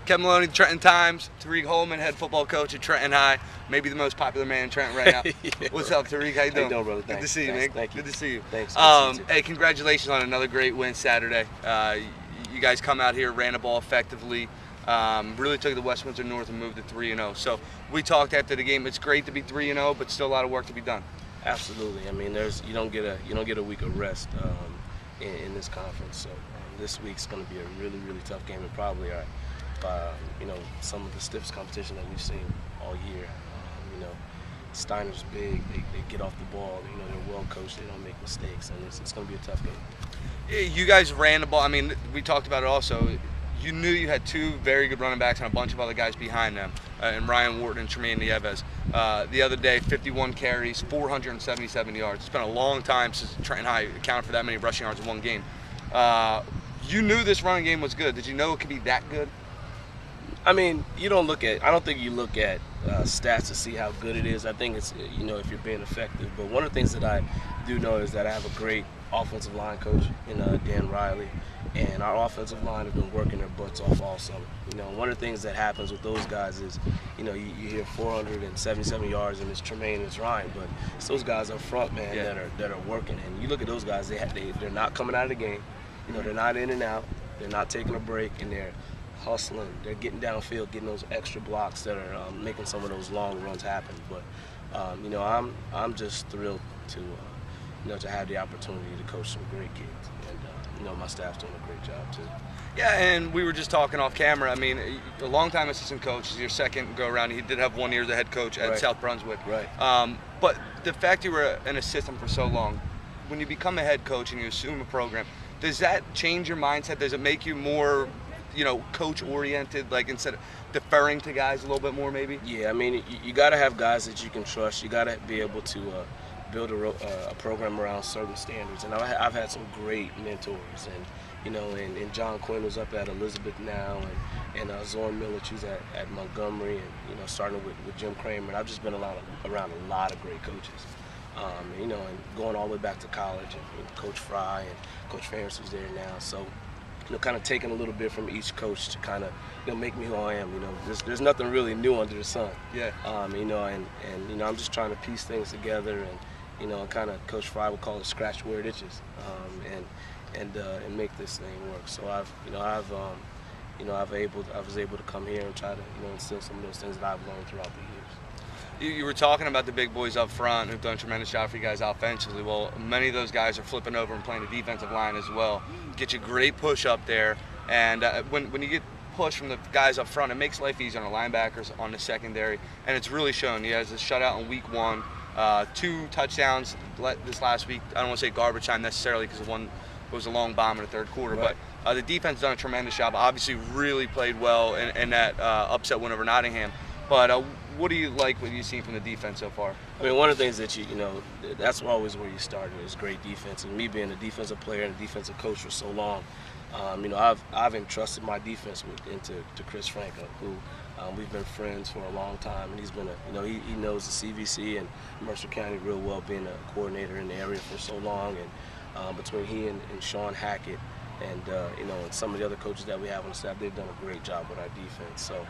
Kevin Maloney, Trenton Times. Tariq Holman, head football coach at Trenton High. Maybe the most popular man in Trenton right now. Yeah, What's up, Tariq? How you doing? How you doing, brother? Good to see you, man. Thank you. Good to see you. Thanks. Hey, congratulations on another great win Saturday. You guys come out here, ran the ball effectively. Really took the West Windsor North and moved to 3-0. So we talked after the game. It's great to be 3-0, but still a lot of work to be done. Absolutely. I mean, you don't get a week of rest in this conference. So this week's going to be a really, really tough game, and probably some of the stiffest competition that we've seen all year. Steiner's big. They get off the ball. They're well coached. They don't make mistakes, and it's going to be a tough game. You guys ran the ball. I mean, we talked about it also. You knew you had two very good running backs and a bunch of other guys behind them, and Ryan Wharton and Tremaine Nieves. The other day, 51 carries, 477 yards. It's been a long time since Trenton High accounted for that many rushing yards in one game. You knew this running game was good. Did you know it could be that good? I mean, I don't think you look at stats to see how good it is. I think it's, if you're being effective. But one of the things that I do know is that I have a great offensive line coach in Dan Riley. And our offensive line have been working their butts off all summer. One of the things that happens with those guys is, you hear 477 yards and it's Tremaine and it's Ryan, but it's those guys up front, man, that are working. And you look at those guys, they're not coming out of the game. They're not in and out. They're not taking a break, and they're hustling. They're getting downfield, getting those extra blocks that are making some of those long runs happen. But I'm just thrilled to have the opportunity to coach some great kids. And my staff's doing a great job too. Yeah, and we were just talking off camera. I mean, a long-time assistant coach. This is your second go-around. He did have 1 year as a head coach at South Brunswick. Right. But the fact you were an assistant for so long, when you become a head coach and you assume a program, does that change your mindset? Does it make you more, coach-oriented, like instead of deferring to guys a little bit more maybe? Yeah, I mean, you got to have guys that you can trust. You got to be able to build a program around certain standards, and I've had some great mentors, and John Quinn was up at Elizabeth now, and Zorn Miller, who's at Montgomery, and starting with Jim Kramer. And I've just been around a lot of great coaches, and going all the way back to college, and Coach Fry and Coach Ferris who's there now. So kind of taking a little bit from each coach to kind of make me who I am. There's nothing really new under the sun. Yeah. And I'm just trying to piece things together, and kind of Coach Fry would call it scratch where it itches, and make this thing work. So I was able to come here and try to instill some of those things that I've learned throughout the years. You were talking about the big boys up front who've done a tremendous job for you guys offensively. Well, many of those guys are flipping over and playing the defensive line as well. Get you great push up there, and when you get push from the guys up front, it makes life easier on the linebackers, on the secondary, and it's really shown. He has a shutout in week 1. 2 touchdowns this last week. I don't want to say garbage time necessarily because one was a long bomb in the third quarter, right. But the defense has done a tremendous job. Obviously, really played well in that upset win over Nottingham. But what do you like what you've seen from the defense so far? I mean, one of the things that that's always where you start is great defense. And me being a defensive player and a defensive coach for so long, I've entrusted my defense to Chris Franco, who we've been friends for a long time, and he's been he knows the CVC and Mercer County real well, being a coordinator in the area for so long, and between he and Sean Hackett and and some of the other coaches that we have on the staff, they've done a great job with our defense. So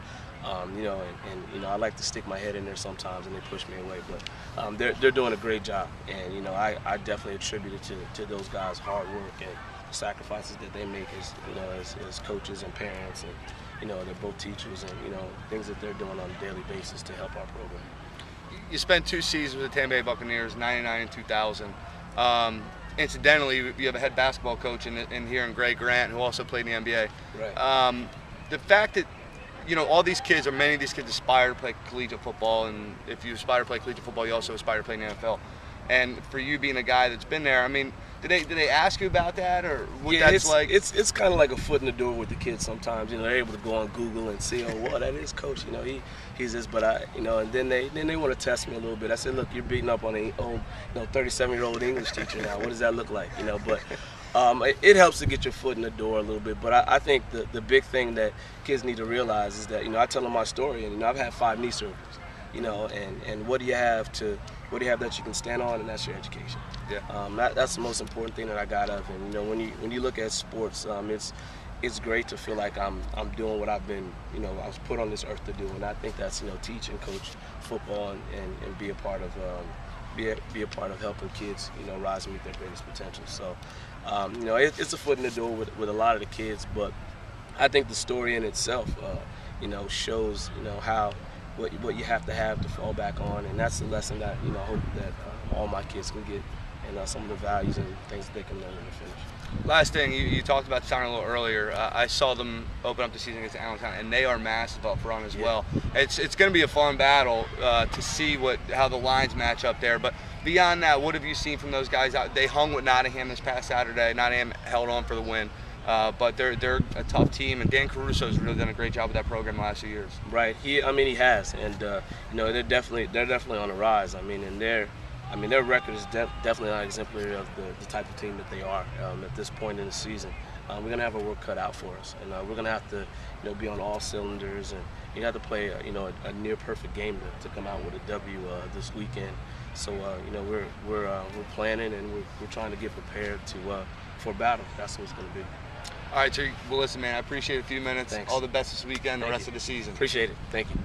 I like to stick my head in there sometimes, and they push me away, but they're doing a great job, and I definitely attribute it to those guys' hard work and the sacrifices that they make as coaches and parents, and they're both teachers, and things that they're doing on a daily basis to help our program. You spent 2 seasons with the Tampa Bay Buccaneers, 99 and 2000. Incidentally, you have a head basketball coach in here in Greg Grant, who also played in the NBA. Right. The fact that all these kids, or many of these kids, aspire to play collegiate football, and if you aspire to play collegiate football, you also aspire to play in the NFL. And for you being a guy that's been there, I mean, did they ask you about that, or what that's like? It's kind of like a foot in the door with the kids sometimes. They're able to go on Google and see, that is Coach. He's this, but and then they want to test me a little bit. I said, look, you're beating up on an old, 37-year-old English teacher now. What does that look like? But it helps to get your foot in the door a little bit. But I think the big thing that kids need to realize is that I tell them my story, and I've had 5 knee surgeries. And what do you have that you can stand on, and that's your education. Yeah. That's the most important thing that I got of. And when you look at sports, it's great to feel like I'm doing what I've been, I was put on this earth to do, and I think that's, teach and coach football and be a part of be a part of helping kids, rise and meet their greatest potential. So, it's a foot in the door with a lot of the kids, but I think the story in itself, shows, how what you have to fall back on, and that's the lesson that I hope that all my kids can get, and some of the values and things that they can learn when they finish. Last thing, you talked about the Town a little earlier. I saw them open up the season against Allentown, and they are massive up front as well. It's going to be a fun battle to see how the lines match up there. But beyond that, what have you seen from those guys? They hung with Nottingham this past Saturday. Nottingham held on for the win. But they're a tough team, and Dan Caruso's really done a great job with that program the last few years. Right. He has, and they're definitely on the rise. And their record is definitely not exemplary of the type of team that they are at this point in the season. We're going to have our work cut out for us, and we're going to have to be on all cylinders, and you have to play a near perfect game to come out with a W this weekend. So we're planning, and we're trying to get prepared for battle. That's what it's going to be. All right, Terry. Well, listen, man, I appreciate a few minutes. Thanks. All the best this weekend, the rest of the season. Appreciate it. Thank you.